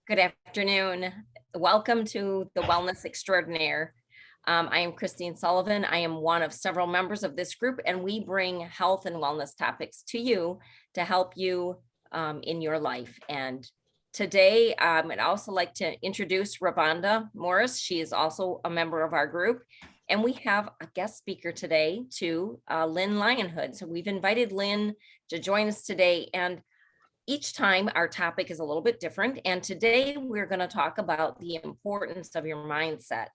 Good afternoon. Welcome to the Wellness Extraordinaire. I am Christine Sullivan. I am one of several members of this group, and we bring health and wellness topics to you to help you in your life. And today, I'd also like to introduce Revonda Morse. She is also a member of our group. And we have a guest speaker today too, Lynn Lionhood. So we've invited Lynn to join us today. And each time our topic is a little bit different. And today we're going to talk about the importance of your mindset.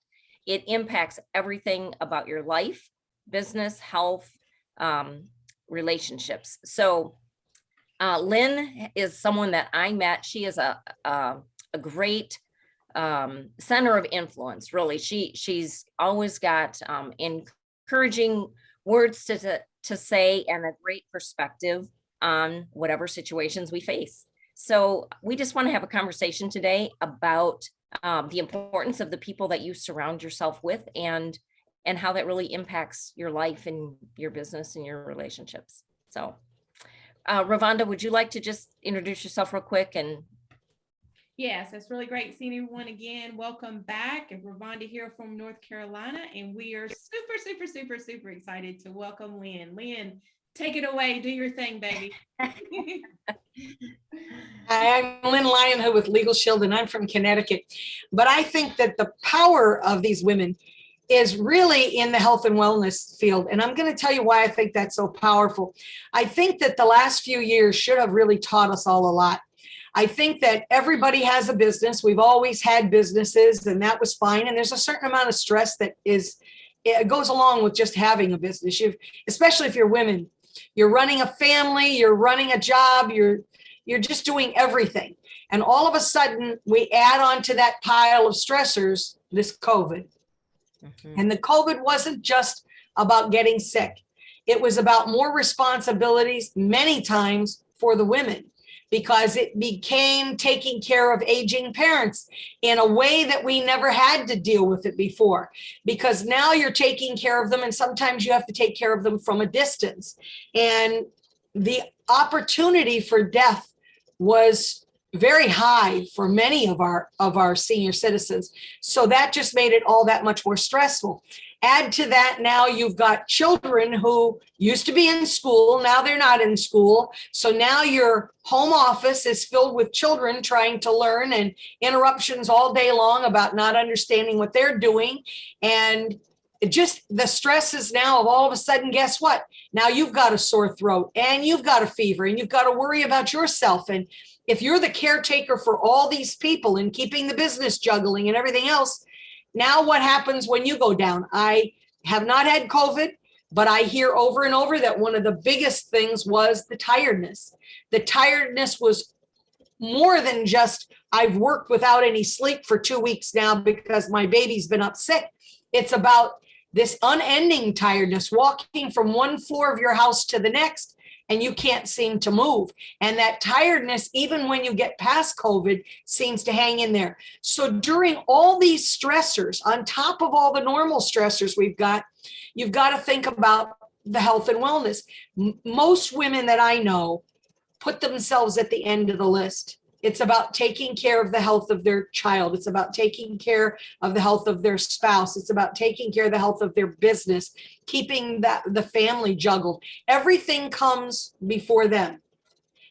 It impacts everything about your life, business, health, relationships. So Lynn is someone that I met. She is a great center of influence, really. She's always got encouraging words to say and a great perspective on whatever situations we face. So we just want to have a conversation today about the importance of the people that you surround yourself with and how that really impacts your life and your business and your relationships. So Revonda, would you like to just introduce yourself real quick? And yes, it's really great seeing everyone again. Welcome back. Revonda here from North Carolina, and we are super excited to welcome Lynn. Lynn, take it away. Do your thing, baby. Hi, I'm Lynn Lionhood with Legal Shield, and I'm from Connecticut. But I think that the power of these women is really in the health and wellness field. And I'm going to tell you why I think that's so powerful. I think that the last few years should have really taught us all a lot. I think that everybody has a business. We've always had businesses, and that was fine. And there's a certain amount of stress that it goes along with just having a business. Especially if you're women. You're running a family, you're running a job, you're just doing everything. And all of a sudden, we add on to that pile of stressors, this COVID. Mm-hmm. And the COVID wasn't just about getting sick. It was about more responsibilities many times for the women, because it became taking care of aging parents in a way that we never had to deal with it before, because now you're taking care of them, and sometimes you have to take care of them from a distance. And the opportunity for death was very high for many of our senior citizens. So that just made it all that much more stressful. Add to that, now you've got children who used to be in school, now they're not in school. So now your home office is filled with children trying to learn, and interruptions all day long about not understanding what they're doing. And just the stresses now of all of a sudden, guess what? Now you've got a sore throat, and you've got a fever, and you've got to worry about yourself. And if you're the caretaker for all these people and keeping the business juggling and everything else, now what happens when you go down? I have not had COVID, but I hear over and over that one of the biggest things was the tiredness. The tiredness was more than just, I've worked without any sleep for 2 weeks now because my baby's been up sick. It's about this unending tiredness, walking from one floor of your house to the next, and you can't seem to move. And that tiredness, even when you get past COVID, seems to hang in there. So during all these stressors, on top of all the normal stressors we've got, you've got to think about the health and wellness. Most women that I know put themselves at the end of the list. It's about taking care of the health of their child. It's about taking care of the health of their spouse. It's about taking care of the health of their business, keeping the family juggled. Everything comes before them.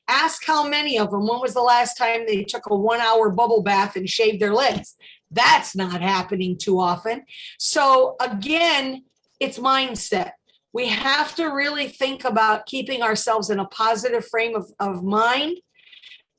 Ask how many of them, when was the last time they took a 1-hour bubble bath and shaved their legs? That's not happening too often. So again, it's mindset. We have to really think about keeping ourselves in a positive frame of mind,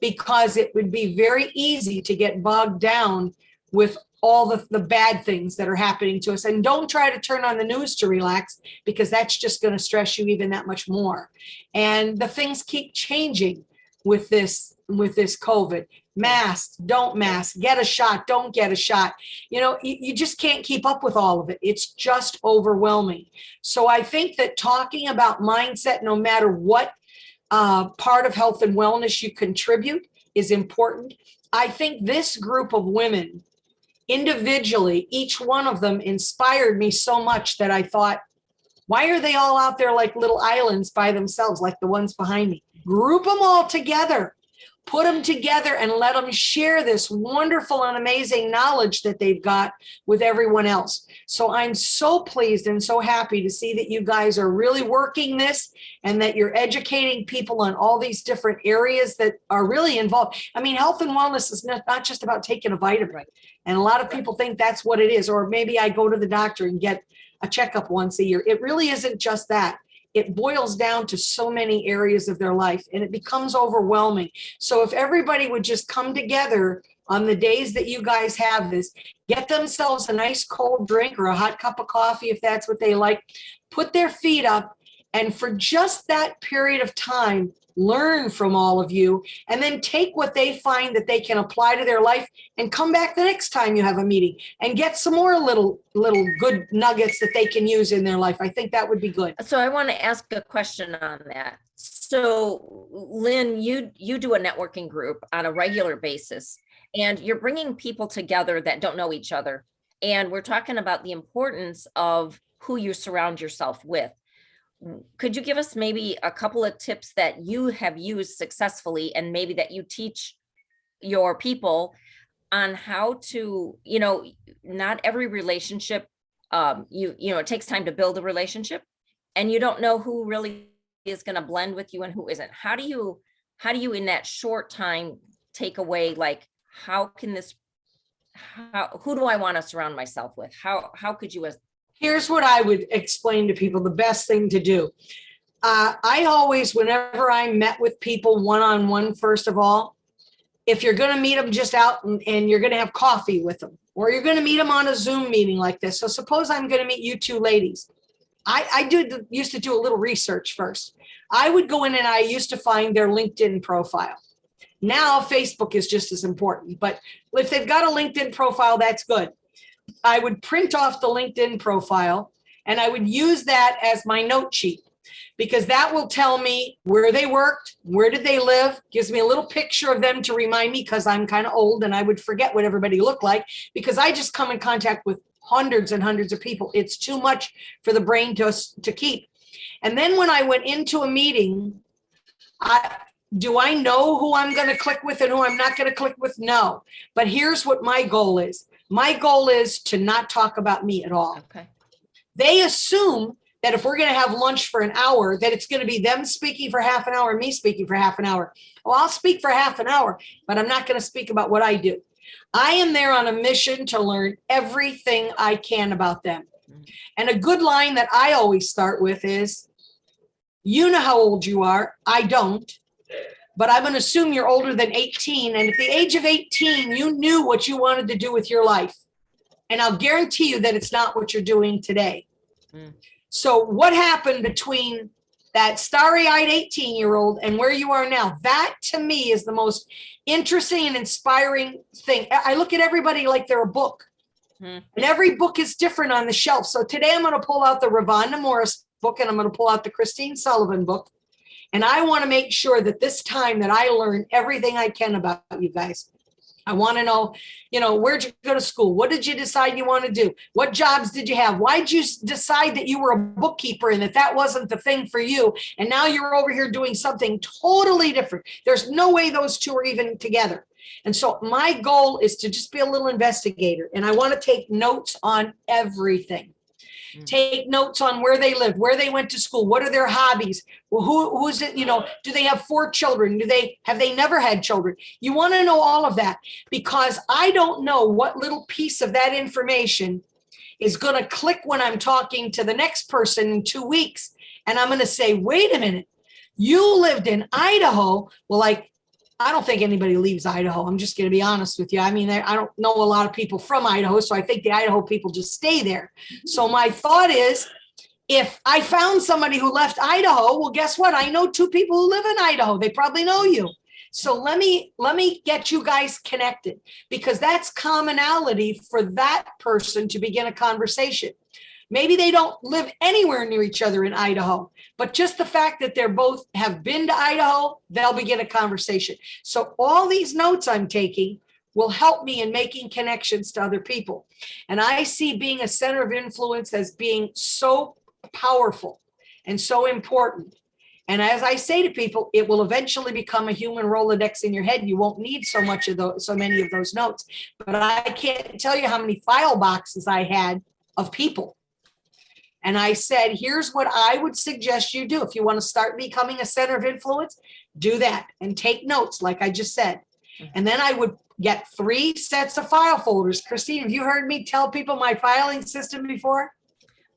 because it would be very easy to get bogged down with all the bad things that are happening to us. And don't try to turn on the news to relax, because that's just going to stress you even that much more. And the things keep changing with this COVID. Mask, don't mask, get a shot, don't get a shot. You just can't keep up with all of it. It's just overwhelming. So I think that talking about mindset, no matter what part of health and wellness you contribute, is important. I think this group of women individually, each one of them inspired me so much that I thought, why are they all out there like little islands by themselves, like the ones behind me? Group them all together. put them together and let them share this wonderful and amazing knowledge that they've got with everyone else. So I'm so pleased and so happy to see that you guys are really working this and that you're educating people on all these different areas that are really involved. I mean, health and wellness is not just about taking a vitamin. Right. And a lot of people think that's what it is. Or maybe I go to the doctor and get a checkup once a year. It really isn't just that. It boils down to so many areas of their life and it becomes overwhelming. So if everybody would just come together on the days that you guys have this, get themselves a nice cold drink or a hot cup of coffee, if that's what they like, put their feet up, and for just that period of time, learn from all of you, and then take what they find that they can apply to their life and come back the next time you have a meeting and get some more little good nuggets that they can use in their life. I think that would be good. So I want to ask a question on that. So Lynn, you do a networking group on a regular basis, and you're bringing people together that don't know each other. And we're talking about the importance of who you surround yourself with. Could you give us maybe a couple of tips that you have used successfully and maybe that you teach your people on how to, not every relationship, it takes time to build a relationship and you don't know who really is going to blend with you and who isn't. How do you in that short time take away, like, who do I want to surround myself with? How could you Here's what I would explain to people, the best thing to do. I always, whenever I met with people one-on-one, first of all, if you're going to meet them just out and you're going to have coffee with them, or you're going to meet them on a Zoom meeting like this. So suppose I'm going to meet you two ladies. I used to do a little research first. I would go in and I used to find their LinkedIn profile. Now Facebook is just as important, but if they've got a LinkedIn profile, that's good. I would print off the LinkedIn profile and I would use that as my note sheet because that will tell me where they worked, where did they live, gives me a little picture of them to remind me because I'm kind of old and I would forget what everybody looked like because I just come in contact with hundreds and hundreds of people. It's too much for the brain to keep. And then when I went into a meeting, do I know who I'm going to click with and who I'm not going to click with? No. But here's what my goal is. My goal is to not talk about me at all. Okay. They assume that if we're going to have lunch for an hour, that it's going to be them speaking for half an hour and me speaking for half an hour. Well, I'll speak for half an hour, but I'm not going to speak about what I do. I am there on a mission to learn everything I can about them. And a good line that I always start with is, you know how old you are. I don't. But I'm going to assume you're older than 18. And at the age of 18, you knew what you wanted to do with your life. And I'll guarantee you that it's not what you're doing today. So what happened between that starry-eyed 18-year-old and where you are now? That to me is the most interesting and inspiring thing. I look at everybody like they're a book. And every book is different on the shelf. So today I'm going to pull out the Revonda Morse book and I'm going to pull out the Christine Sullivan book. And I want to make sure that this time that I learn everything I can about you guys. I want to know, where'd you go to school? What did you decide you want to do? What jobs did you have? Why'd you decide that you were a bookkeeper and that wasn't the thing for you? And now you're over here doing something totally different. There's no way those two are even together. And so my goal is to just be a little investigator. And I want to take notes on everything. Take notes on where they live, where they went to school, what are their hobbies, well, who's it, do they have 4 children, have they never had children? You want to know all of that because I don't know what little piece of that information is going to click when I'm talking to the next person in 2 weeks. And I'm going to say, wait a minute, you lived in Idaho. Well, I don't think anybody leaves Idaho. I'm just going to be honest with you. I mean, I don't know a lot of people from Idaho, so I think the Idaho people just stay there. So my thought is, if I found somebody who left Idaho, well, guess what? I know 2 people who live in Idaho. They probably know you. So let me get you guys connected because that's commonality for that person to begin a conversation. Maybe they don't live anywhere near each other in Idaho, but just the fact that they're both have been to Idaho, they'll begin a conversation. So all these notes I'm taking will help me in making connections to other people. And I see being a center of influence as being so powerful and so important. And as I say to people, it will eventually become a human Rolodex in your head. You won't need so many of those notes. But I can't tell you how many file boxes I had of people. And I said, here's what I would suggest you do. If you want to start becoming a center of influence, do that and take notes, like I just said. And then I would get 3 sets of file folders. Christine, have you heard me tell people my filing system before?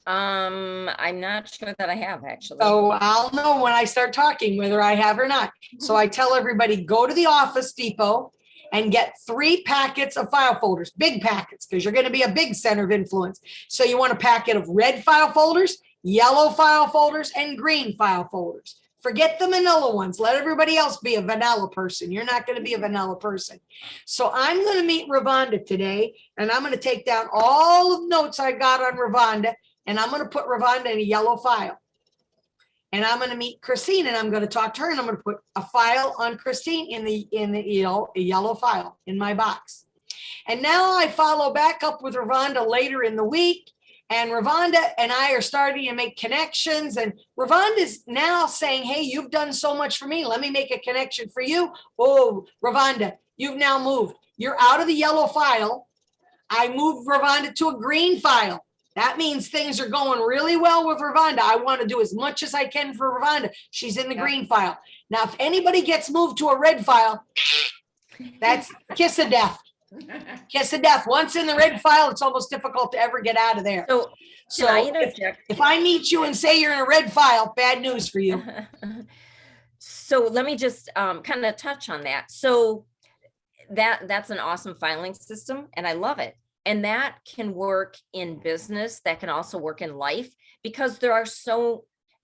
I'm not sure that I have actually. So I'll know when I start talking whether I have or not. So I tell everybody, go to the Office Depot and get 3 packets of file folders, big packets, because you're going to be a big center of influence. So you want a packet of red file folders, yellow file folders, and green file folders. Forget the manila ones. Let everybody else be a vanilla person. You're not going to be a vanilla person. So I'm going to meet Revonda today, and I'm going to take down all the notes I got on Revonda, and I'm going to put Revonda in a yellow file. And I'm going to meet Christine, and I'm going to talk to her, and I'm going to put a file on Christine in a yellow file in my box. And now I follow back up with Revonda later in the week, and Revonda and I are starting to make connections. And Revonda is now saying, hey, you've done so much for me. Let me make a connection for you. Oh, Revonda, you've now moved. You're out of the yellow file. I moved Revonda to a green file. That means things are going really well with Revonda. I want to do as much as I can for Revonda. She's in the green file. Now, if anybody gets moved to a red file, that's kiss of death. Kiss of death. Once in the red file, it's almost difficult to ever get out of there. So I interject? If I meet you and say you're in a red file, bad news for you. So let me just kind of touch on that. So that's an awesome filing system, and I love it. And that can work in business. That can also work in life, because there are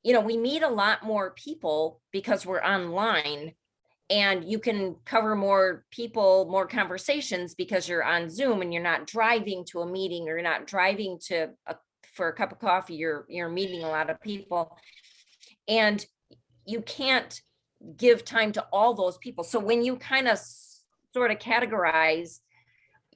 we meet a lot more people because we're online, and you can cover more people, more conversations because you're on Zoom and you're not driving to a meeting, or you're not driving for a cup of coffee. You're meeting a lot of people, and you can't give time to all those people. So when you kind of sort of categorize,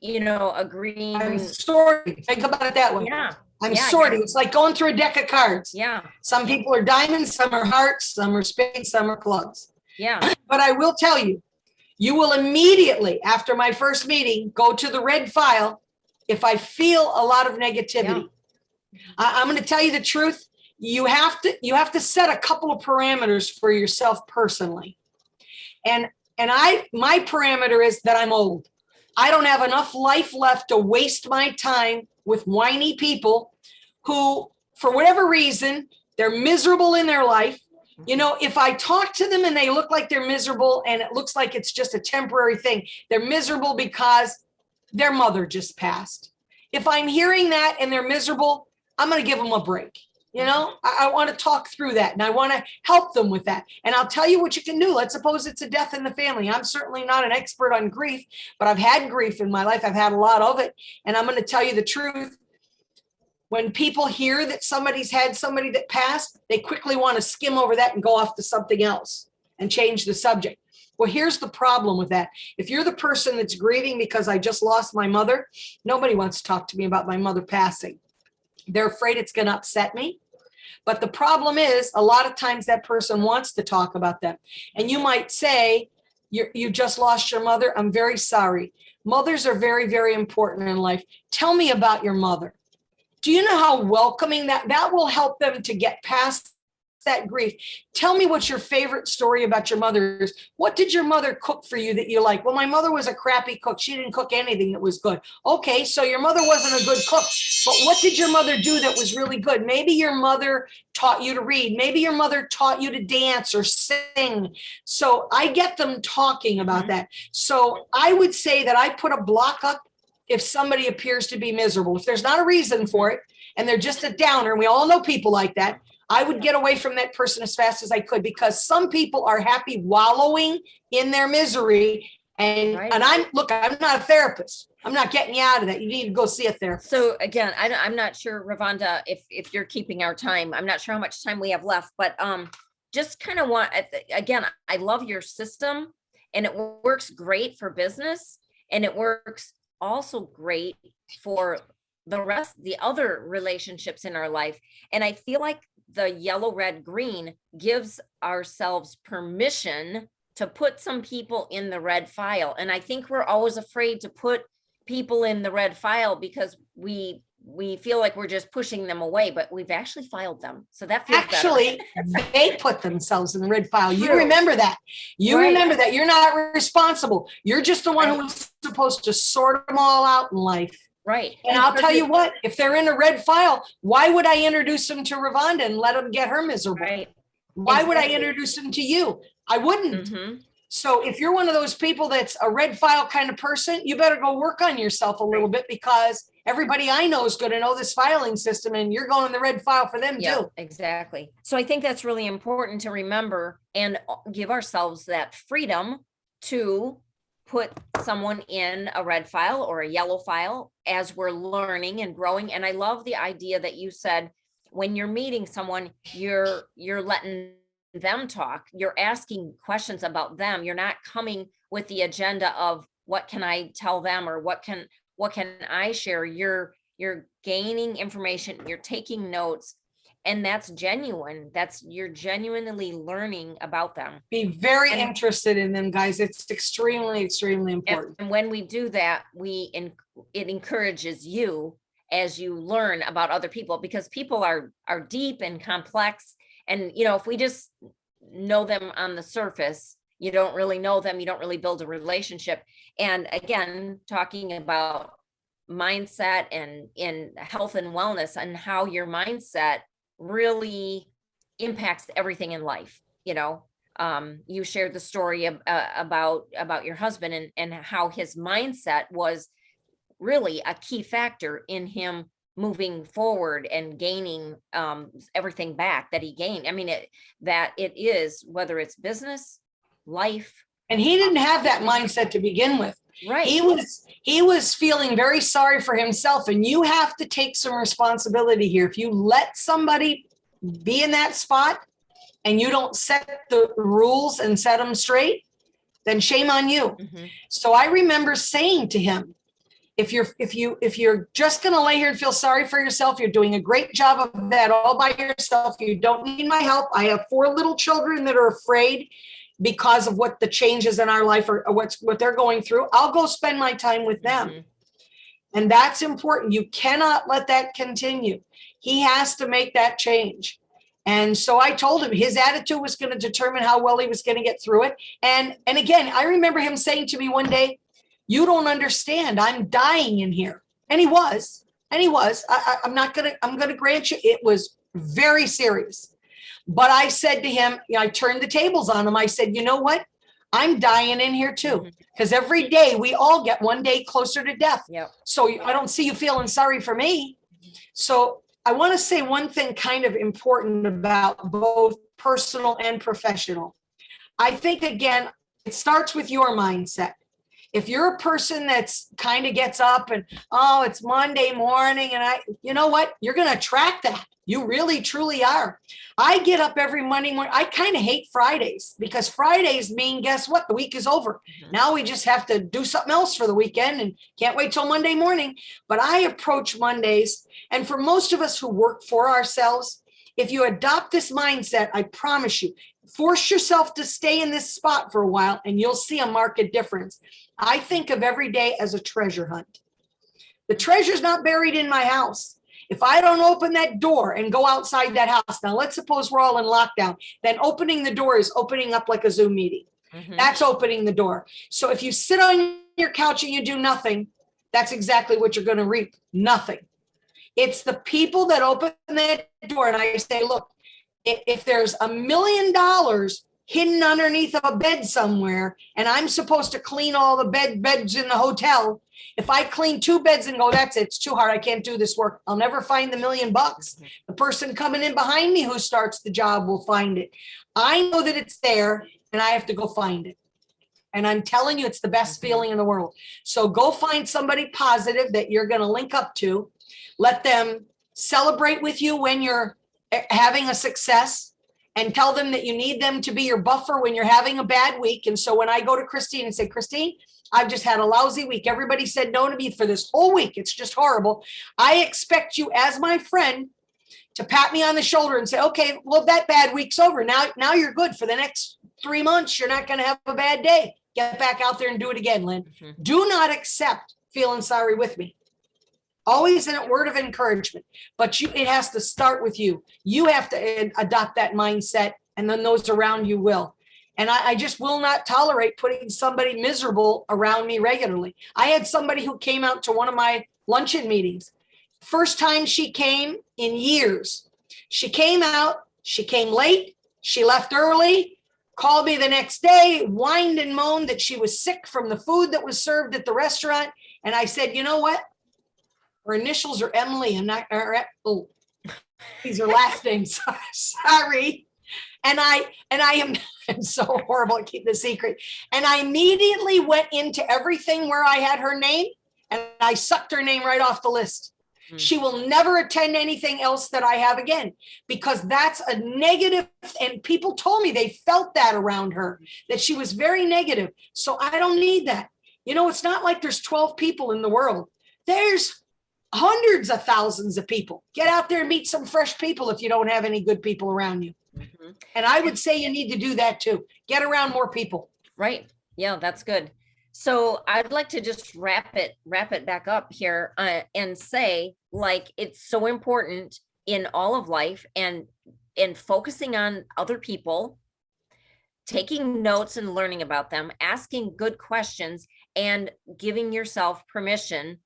a green. I'm sorting. Think about it that way. Yeah. I'm sorting. It's like going through a deck of cards. Yeah. Some people are diamonds, some are hearts, some are spades, some are clubs. Yeah. But I will tell you, you will immediately, after my first meeting, go to the red file if I feel a lot of negativity. Yeah. I'm going to tell you the truth. You have to set a couple of parameters for yourself personally. And my parameter is that I'm old. I don't have enough life left to waste my time with whiny people who, for whatever reason, they're miserable in their life. If I talk to them and they look like they're miserable and it looks like it's just a temporary thing, they're miserable because their mother just passed. If I'm hearing that and they're miserable, I'm going to give them a break. I want to talk through that, and I want to help them with that. And I'll tell you what you can do. Let's suppose it's a death in the family. I'm certainly not an expert on grief, but I've had grief in my life. I've had a lot of it. And I'm going to tell you the truth. When people hear that somebody's had somebody that passed, they quickly want to skim over that and go off to something else and change the subject. Well, here's the problem with that. If you're the person that's grieving because I just lost my mother, nobody wants to talk to me about my mother passing. They're afraid it's going to upset me. But the problem is, a lot of times that person wants to talk about them. And you might say, you just lost your mother. I'm very sorry. Mothers are very, very important in life. Tell me about your mother. Do you know how welcoming that will help them to get past that grief? Tell me what your favorite story about your mother is. What did your mother cook for you that you like? Well, my mother was a crappy cook. She didn't cook anything that was good. Okay, so your mother wasn't a good cook, but what did your mother do that was really good? Maybe your mother taught you to read. Maybe your mother taught you to dance or sing. So I get them talking about that. So I would say that I put a block up if somebody appears to be miserable. If there's not a reason for it and they're just a downer, and we all know people like that, I would get away from that person as fast as I could, because some people are happy wallowing in their misery. And I'm not a therapist. I'm not getting you out of that. You need to go see a therapist. So again, I'm not sure, Revonda, if you're keeping our time. I'm not sure how much time we have left, but just kind of again, I love your system, and it works great for business, and it works also great for the other relationships in our life. And I feel like the yellow, red, green gives ourselves permission to put some people in the red file. And I think we're always afraid to put people in the red file because we feel like we're just pushing them away, but we've actually filed them. So that feels Actually, better. they put themselves in the red file. You True. remember that. You Right. remember that. You're not responsible. You're just the one Right. who was supposed to sort them all out in life. Right. And I'll tell you what, if they're in a red file, why would I introduce them to Revonda and let them get her miserable? Right. Why would I Exactly. introduce them to you? I wouldn't. Mhm. So if you're one of those people that's a red file kind of person, you better go work on yourself a little bit, because everybody I know is going to know this filing system, and you're going in the red file for them Yeah, too. exactly. So I think that's really important to remember and give ourselves that freedom to put someone in a red file or a yellow file as we're learning and growing. And I love the idea that you said, when you're meeting someone, you're letting them talk. You're asking questions about them. You're not coming with the agenda of what can I tell them or what can I share. You're gaining information, you're taking notes, and that's genuine. You're genuinely learning about them. Be very And- interested in them, guys. It's extremely, extremely important. And when we do that, it encourages you as you learn about other people, because people are deep and complex. And, if we just know them on the surface, you don't really know them, you don't really build a relationship. And again, talking about mindset and in health and wellness, and how your mindset really impacts everything in life. You shared the story about your husband and how his mindset was really a key factor in him moving forward and gaining everything back that he gained. I mean, it is, whether it's business, life. And he didn't have that mindset to begin with. Right. He was feeling very sorry for himself, and you have to take some responsibility here. If you let somebody be in that spot and you don't set the rules and set them straight, then shame on you. Mhm. So I remember saying to him, if you're just going to lay here and feel sorry for yourself, you're doing a great job of that all by yourself. You don't need my help. I have 4 little children that are afraid because of what the changes in our life or what they're going through. I'll go spend my time with them. Mhm. And that's important. You cannot let that continue. He has to make that change. And so I told him his attitude was going to determine how well he was going to get through it. And again, I remember him saying to me one day, "You don't understand. I'm dying in here." And he was. I'm going to grant you, it was very serious. But I said to him, I turned the tables on him. I said, "You know what? I'm dying in here too." Because every day we all get one day closer to death. Yep. So I don't see you feeling sorry for me. So I want to say one thing kind of important about both personal and professional. I think, again, it starts with your mindset. If you're a person that's kind of gets up and, oh, it's Monday morning, and you know what? You're going to attract that. You really, truly are. I get up every Monday morning. I kind of hate Fridays, because Fridays mean, guess what? The week is over. Mhm. Now we just have to do something else for the weekend and can't wait till Monday morning. But I approach Mondays. And for most of us who work for ourselves, if you adopt this mindset, I promise you, force yourself to stay in this spot for a while and you'll see a marked difference. I think of every day as a treasure hunt. The treasure's not buried in my house. If I don't open that door and go outside that house, now let's suppose we're all in lockdown, then opening the door is opening up like a Zoom meeting. Mhm. That's opening the door. So if you sit on your couch and you do nothing, that's exactly what you're going to reap. Nothing. It's the people that open that door. And I say, look, if there's $1 million hidden underneath a bed somewhere, and I'm supposed to clean all the beds in the hotel, if I clean 2 beds and go, that's it, it's too hard, I can't do this work, I'll never find the $1 million. The person coming in behind me who starts the job will find it. I know that it's there, and I have to go find it. And I'm telling you, it's the best feeling in the world. So go find somebody positive that you're going to link up to. Let them celebrate with you when you're having a success, and tell them that you need them to be your buffer when you're having a bad week. And so when I go to Christine and say, "Christine, I've just had a lousy week. Everybody said no to me for this whole week. It's just horrible. I expect you as my friend to pat me on the shoulder and say, okay, well, that bad week's over. Now you're good for the next 3 months. You're not going to have a bad day. Get back out there and do it again, Lynn. Mhm. Do not accept feeling sorry with me. Always in a word of encouragement, but it has to start with you. You have to adopt that mindset, and then those around you will. And I just will not tolerate putting somebody miserable around me regularly. I had somebody who came out to one of my luncheon meetings. First time she came in years. She came out, she came late, she left early, called me the next day, whined and moaned that she was sick from the food that was served at the restaurant. And I said, you know what? Her initials are Emily and not, these are last names. Sorry. And I am I'm so horrible at keeping the secret. And I immediately went into everything where I had her name and I sucked her name right off the list. Mm. She will never attend anything else that I have again, because that's a negative. And people told me they felt that around her, that she was very negative. So I don't need that. You know, it's not like there's 12 people in the world. There's hundreds of thousands of people. Get out there and meet some fresh people if you don't have any good people around you. Mhm. And I would say you need to do that too. Get around more people. Right. Yeah, that's good. So I'd like to just wrap it back up here and say, like, it's so important in all of life and focusing on other people, taking notes and learning about them, asking good questions, and giving yourself permission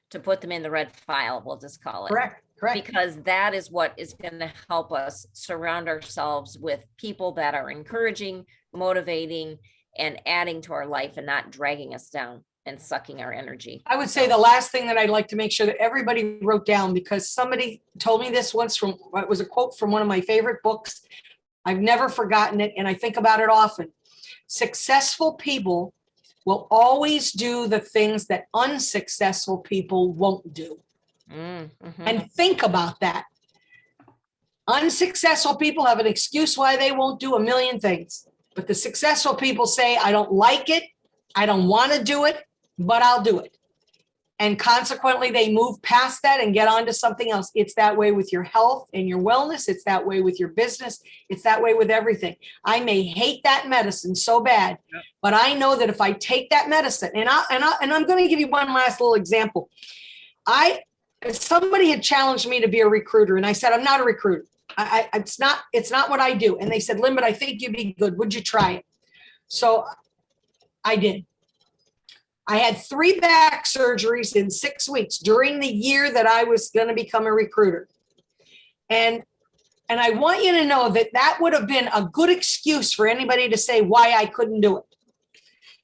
to put them in the red file, we'll just call it. Correct. Because that is what is going to help us surround ourselves with people that are encouraging, motivating, and adding to our life and not dragging us down and sucking our energy. I would say the last thing that I'd like to make sure that everybody wrote down, because somebody told me this once it was a quote from one of my favorite books. I've never forgotten it, and I think about it often. Successful people will always do the things that unsuccessful people won't do. Mm-hmm. And think about that. Unsuccessful people have an excuse why they won't do a million things. But the successful people say, I don't like it, I don't want to do it, but I'll do it. And consequently, they move past that and get on to something else. It's that way with your health and your wellness. It's that way with your business. It's that way with everything. I may hate that medicine so bad, but I know that if I take that medicine, and I'm going to give you one last little example. Somebody had challenged me to be a recruiter, and I said, I'm not a recruiter. It's not what I do. And they said, Lynn, but I think you'd be good. Would you try it? So I did. I had 3 back surgeries in 6 weeks during the year that I was going to become a recruiter. And I want you to know that would have been a good excuse for anybody to say why I couldn't do it.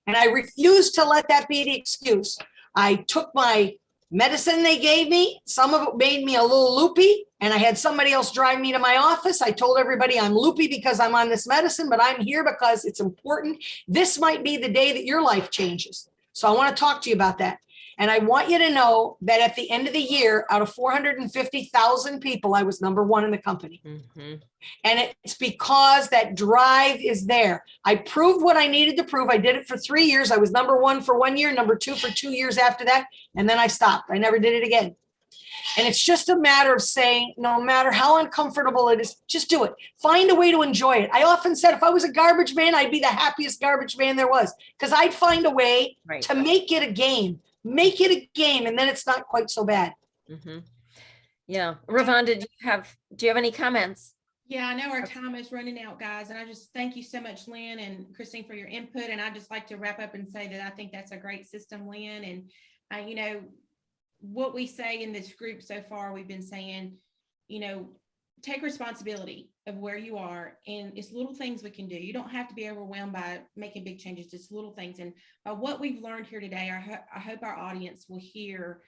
And I refused to let that be the excuse. I took my medicine they gave me. Some of it made me a little loopy, and I had somebody else drive me to my office. I told everybody I'm loopy because I'm on this medicine, but I'm here because it's important. This might be the day that your life changes. So I want to talk to you about that. And I want you to know that at the end of the year, out of 450,000 people, I was number 1 in the company. Mm-hmm. And it's because that drive is there. I proved what I needed to prove. I did it for 3 years. I was number 1 for 1 year, number 2 for 2 years after that. And then I stopped. I never did it again. And it's just a matter of saying, no matter how uncomfortable it is, just do it. Find a way to enjoy it. I often said, if I was a garbage man, I'd be the happiest garbage man there was, because I'd find a way to make it a game. Make it a game, and then it's not quite so bad. Mm-hmm. Yeah. Revonda, do you have any comments? Yeah, I know our time is running out, guys. And I just thank you so much, Lynn and Christine, for your input. And I just like to wrap up and say that I think that's a great system, Lynn. And, you know, what we say in this group so far, we've been saying, you know, take responsibility of where you are, and it's little things we can do. You don't have to be overwhelmed by making big changes, just little things. And by what we've learned here today, I hope our audience will hear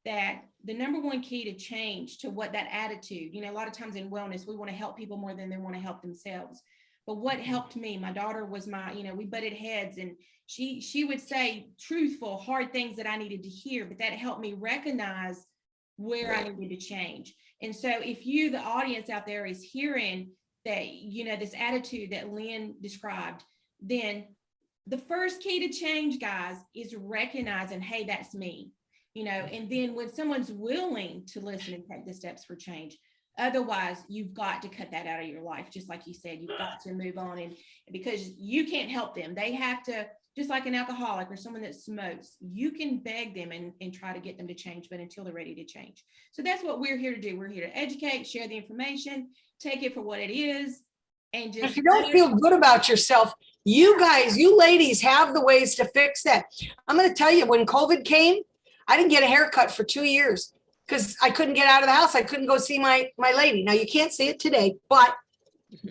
that the number one key to change to what that attitude, you know, a lot of times in wellness, we want to help people more than they want to help themselves. But what helped me, my daughter was we butted heads, and she would say truthful, hard things that I needed to hear, but that helped me recognize where I needed to change. And so if you, the audience out there, is hearing that, you know, this attitude that Lynn described, then the first key to change, guys, is recognizing, hey, that's me, you know. And then when someone's willing to listen and take the steps for change, Otherwise, you've got to cut that out of your life. Just like you said, you've got to move on, and because you can't help them. They have to, just like an alcoholic or someone that smokes, you can beg them and try to get them to change, but until they're ready to change. So that's what we're here to do. We're here to educate, share the information, take it for what it is, and just— If you don't feel good about yourself, you guys, you ladies have the ways to fix that. I'm going to tell you, when COVID came, I didn't get a haircut for 2 years because I couldn't get out of the house. I couldn't go see my lady. Now you can't see it today, but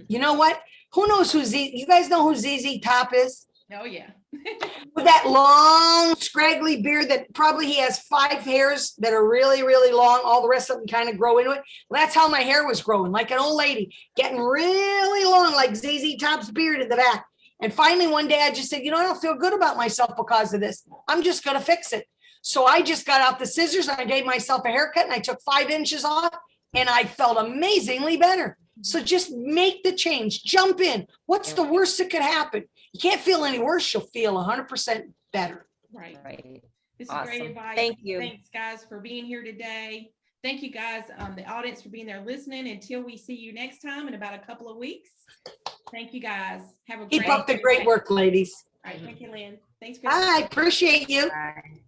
you know what? Who knows who you guys know who ZZ Top is? Oh yeah. With that long, scraggly beard that probably he has 5 hairs that are really, really long. All the rest of them kind of grow into it. Well, that's how my hair was growing, like an old lady, getting really long, like ZZ Top's beard in the back. And finally, one day I just said, you know, I don't feel good about myself because of this. I'm just going to fix it. So I just got out the scissors and I gave myself a haircut and I took 5 inches off and I felt amazingly better. So just make the change, jump in. What's the worst that could happen? You can't feel any worse. You'll feel 100% better. Right. Right. This is Awesome. great advice. Thank you. Thanks, guys, for being here today. Thank you, guys, the audience, for being there listening. Until we see you next time in about a couple of weeks. Thank you, guys. Have a Keep up the great work, ladies. All right. Thank you, Lynn. Thanks, I appreciate you. Bye.